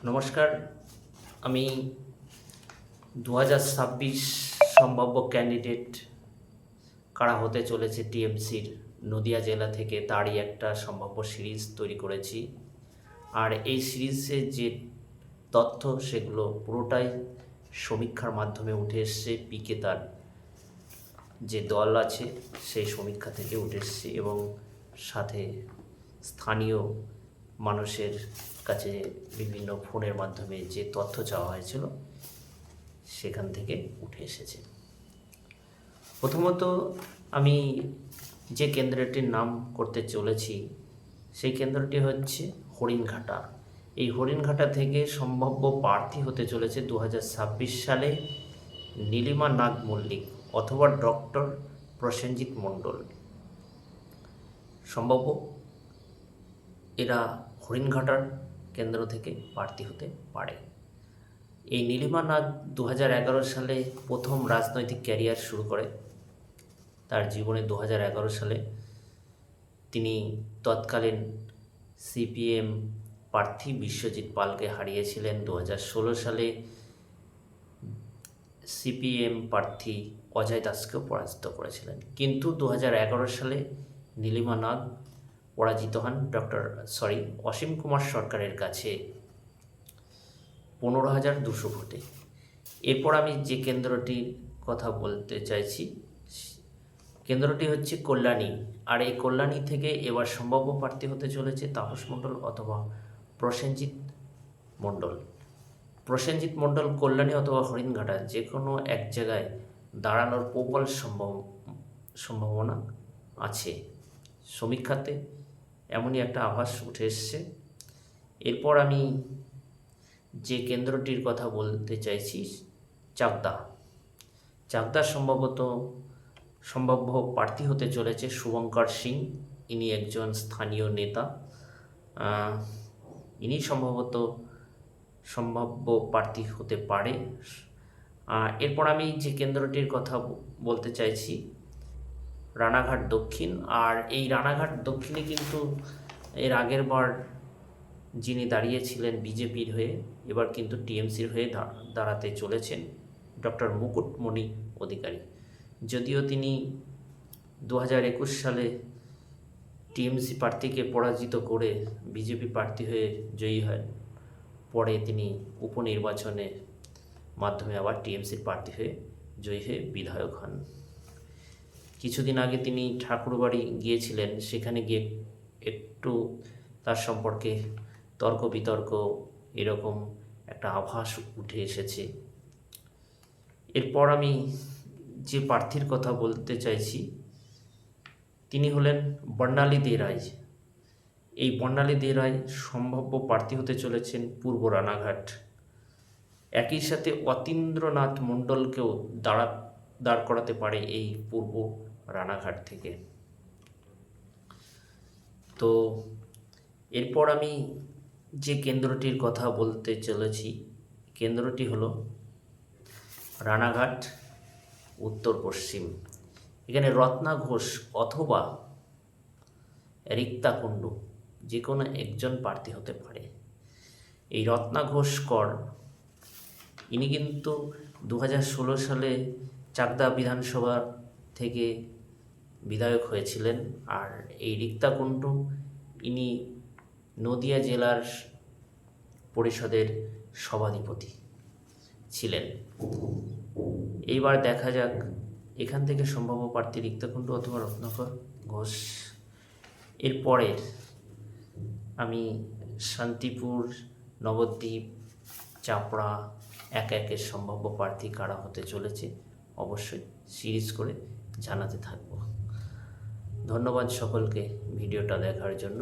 নমস্কার। আমি 2026 সম্ভাব্য ক্যান্ডিডেট কারা হতে চলেছে টিএমসির নদিয়া জেলা থেকে তারই একটা সম্ভাব্য সিরিজ তৈরি করেছি। আর এই সিরিজে যে তথ্য সেগুলো পুরোটাই সমীক্ষার মাধ্যমে উঠে এসছে। পিকে তার যে দল আছে সেই সমীক্ষা থেকে উঠে এসছে এবং সাথে স্থানীয় মানুষের কাছে বিভিন্ন ফোনের মাধ্যমে যে তথ্য চাওয়া হয়েছিল সেখান থেকে উঠে এসেছে। প্রথমত আমি যে কেন্দ্রটির নাম করতে চলেছি সেই কেন্দ্রটি হচ্ছে হরিণঘাটা। এই হরিণঘাটা থেকে সম্ভাব্য প্রার্থী হতে চলেছে 2026 সালে নীলিমা নাগ মল্লিক অথবা ডক্টর প্রসেনজিৎ মণ্ডল। সম্ভাব্য এরা হরিণঘাটার কেন্দ্র থেকে প্রার্থী হতে পারে। এই নীলিমা নাগ 2011 সালে প্রথম রাজনৈতিক ক্যারিয়ার শুরু করে। তার জীবনে 2011 সালে তিনি তৎকালীন সিপিএম প্রার্থী বিশ্বজিৎ পালকে হারিয়েছিলেন। 2016 সালে সিপিএম প্রার্থী অজয় দাসকেও পরাজিত করেছিলেন। কিন্তু 2011 সালে নীলিমা নাগ পরাজিত হন অসীম কুমার সরকারের কাছে 15,200 ভোটে। এরপর আমি যে কেন্দ্রটির কথা বলতে চাইছি কেন্দ্রটি হচ্ছে কল্যাণী। আর এই কল্যাণী থেকে এবার সম্ভাব্য প্রার্থী হতে চলেছে তাপস মণ্ডল অথবা প্রসেনজিৎ মণ্ডল। প্রসেনজিৎ মণ্ডল কল্যাণী অথবা হরিণঘাটা যে কোনো এক জায়গায় দাঁড়ানোর প্রবল সম্ভাবনা আছে। সমীক্ষাতে এমনই একটা আভাস উঠে এসছে। এরপর আমি যে কেন্দ্রটির কথা বলতে চাইছি চাকদা সম্ভাব্য প্রার্থী হতে চলেছে শুভঙ্কর সিং। ইনি একজন স্থানীয় নেতা। ইনি সম্ভাব্য প্রার্থী হতে পারে। এরপর আমি যে কেন্দ্রটির কথা বলতে চাইছি রানাঘাট দক্ষিণ। আর এই রানাঘাট দক্ষিণে কিন্তু এর আগের বার যিনি দাঁড়িয়েছিলেন বিজেপির হয়ে এবার কিন্তু টিএমসির হয়ে দাঁড়াতে চলেছেন ডক্টর মুকুটমণি অধিকারী। যদিও তিনি 2021 সালে টিএমসি প্রার্থীকে পরাজিত করে বিজেপি প্রার্থী হয়ে জয়ী হয়, পরে তিনি উপনির্বাচনের মাধ্যমে আবার টিএমসির প্রার্থী হয়ে জয়ী হয়ে বিধায়ক হন। কিছুদিন আগে তিনি ঠাকুরবাড়ি গিয়েছিলেন, সেখানে গিয়ে একটু তার সম্পর্কে তর্ক বিতর্ক এরকম একটা আভাস উঠে এসেছে। এরপর আমি যে প্রার্থীর কথা বলতে চাইছি তিনি হলেন বর্ণালী দে রায়। এই বর্ণালী দে রায় সম্ভাব্য প্রার্থী হতে চলেছেন পূর্ব রানাঘাট। একই সাথে অতীন্দ্রনাথ মণ্ডলকেও দাঁড় করাতে পারে এই পূর্ব রানাঘাট থেকে। তো এরপর আমি যে কেন্দ্রটির কথা বলতে চলেছি কেন্দ্রটি হলো রানাঘাট উত্তর পশ্চিম। এখানে রত্না ঘোষ অথবা রিক্তা কুণ্ডু যে কোনো একজন প্রার্থী হতে পারে। এই রত্না ঘোষ কর ইনি কিন্তু 2016 সালে চাকদা বিধানসভা থেকে বিধায়ক হয়েছিলেন। আর এই রিক্তা কুণ্ডু ইনি নদিয়া জেলার পরিষদের সভাধিপতি ছিলেন। এইবার দেখা যাক এখান থেকে সম্ভাব্য প্রার্থী রিক্তা কুণ্ডু অথবা রত্নাকর ঘোষ। এরপরের আমি শান্তিপুর, নবদ্বীপ, চাপড়া একের সম্ভাব্য প্রার্থী কারা হতে চলেছে অবশ্যই সিরিজ করে জানাতে থাকব। ধন্যবাদ সকলকে ভিডিওটা দেখার জন্য।